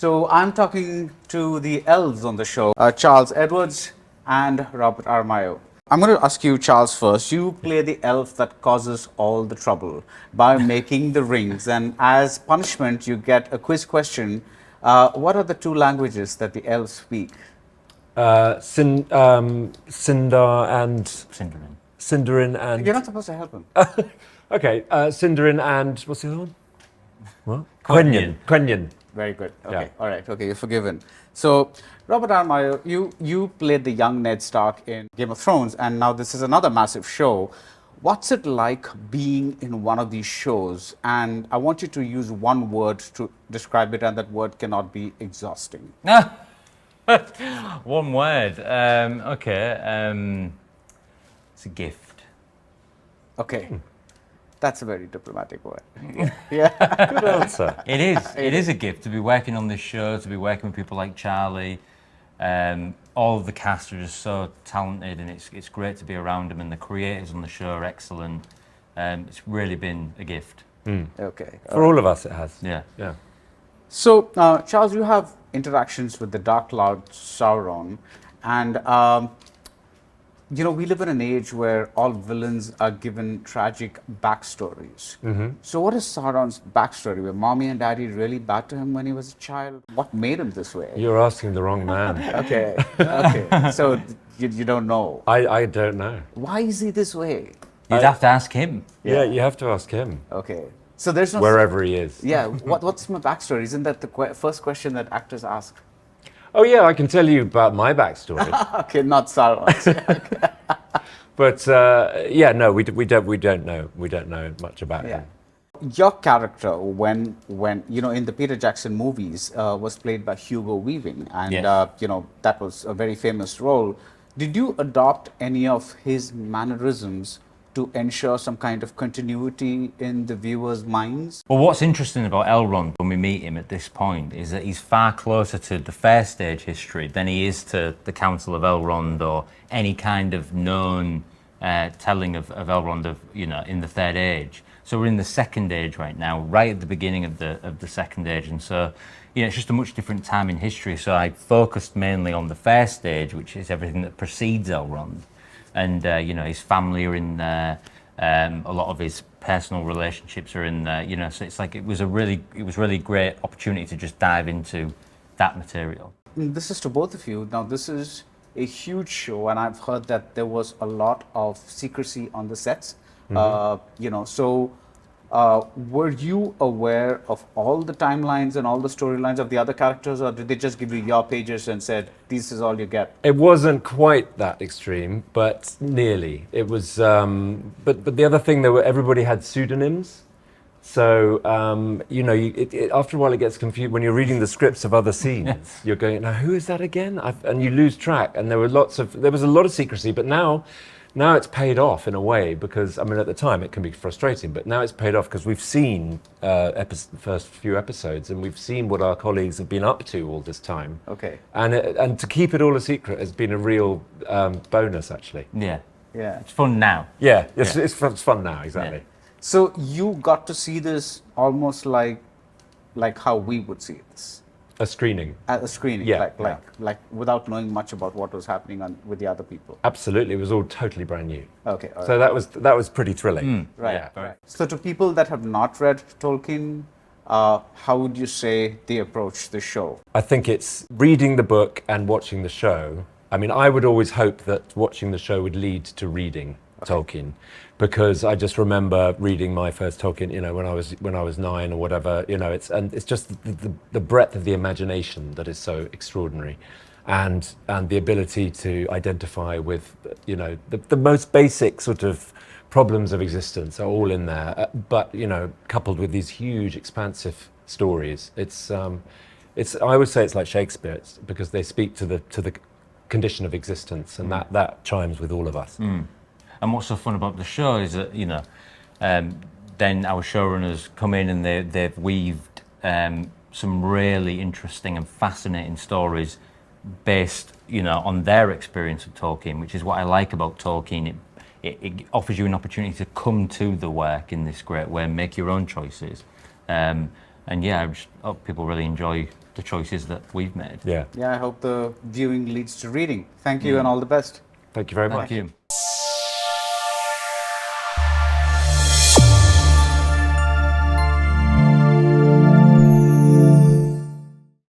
So I'm talking to the elves on the show, Charles Edwards and Robert Aramayo. I'm going to ask you, Charles, first. You play the elf that causes all the trouble by making the rings, and as punishment, you get a quiz question. What are the two languages that the elves speak? Sindar and Sindarin. Sindarin and. You're not supposed to help him. Okay, Sindarin and what's the other one? What? Quenya. Quenya. Very good. Okay. Yeah. All right. Okay, you're forgiven. So, Robert Aramayo, you played the young Ned Stark in Game of Thrones, and now this is another massive show. What's it like being in one of these shows? And I want you to use one word to describe it, and that word cannot be exhausting. One word. Okay. It's a gift. Okay. Hmm. That's a very diplomatic word. Good answer. It is. It is a gift to be working on this show, to be working with people like Charlie. All of the cast are just so talented, and it's great to be around them. And the creators on the show are excellent. It's really been a gift. Okay. For all of us, it has. Yeah. Yeah. So, Charles, you have interactions with the Dark Lord Sauron, and we live in an age where all villains are given tragic backstories. So, what is Sauron's backstory? Were mommy and daddy really bad to him when he was a child? What made him this way? You're asking the wrong man. Okay. Okay. So, you don't know. I don't know. Why is he this way? You'd have to ask him. Yeah, you have to ask him. Okay. So there's no wherever he is. Yeah. What's my backstory? Isn't that the first question that actors ask? Oh yeah, I can tell you about my backstory. Okay, not Sauron's. But yeah, no, we don't know. We don't know much about him. Your character, when in the Peter Jackson movies, was played by Hugo Weaving, and Yes. that was a very famous role. Did you adopt any of his mannerisms to ensure some kind of continuity in the viewers' minds? Well, what's interesting about Elrond when we meet him at this point is that he's far closer to the Fair Stage history than he is to the Council of Elrond or any kind of known telling of Elrond in the Third Age. So we're in the Second Age right now, right at the beginning of the Second Age, and so it's just a much different time in history. So I focused mainly on the Fair Stage, which is everything that precedes Elrond. And his family are in there. A lot of his personal relationships are in there. So it's like it was really great opportunity to just dive into that material. This is to both of you. Now, this is a huge show, and I've heard that there was a lot of secrecy on the sets. So were you aware of all the timelines and all the storylines of the other characters, or did they just give you your pages and said, this is all you get? It wasn't quite that extreme, but nearly. It was, but the other thing, everybody had pseudonyms. So, after a while it gets confused. When you're reading the scripts of other scenes, you're going, now who is that again? And you lose track. And there was a lot of secrecy, but now it's paid off in a way, because, at the time it can be frustrating, but now it's paid off because we've seen the first few episodes, and we've seen what our colleagues have been up to all this time. Okay. And to keep it all a secret has been a real bonus, actually. Yeah. Yeah. It's fun now. Yeah, it's fun now, exactly. Yeah. So you got to see this almost like how we would see this. A screening. At a screening, Yeah, like without knowing much about what was happening with the other people. Absolutely, it was all totally brand new. Okay. All right. So that was pretty thrilling. Right. Yeah. Right. So to people that have not read Tolkien, how would you say they approach the show? I think it's reading the book and watching the show. I would always hope that watching the show would lead to reading Tolkien, because I just remember reading my first Tolkien, when I was 9 or whatever. It's just the breadth of the imagination that is so extraordinary, and the ability to identify with the most basic sort of problems of existence are all in there, but coupled with these huge expansive stories. I would say it's like Shakespeare, because they speak to the condition of existence, and that chimes with all of us. And what's so fun about the show is that, then our showrunners come in and they've weaved some really interesting and fascinating stories based, on their experience of Tolkien, which is what I like about Tolkien. It offers you an opportunity to come to the work in this great way and make your own choices. And yeah, I just hope people really enjoy the choices that we've made. Yeah. Yeah, I hope the viewing leads to reading. Thank you and all the best. Thank you very much. Thank you.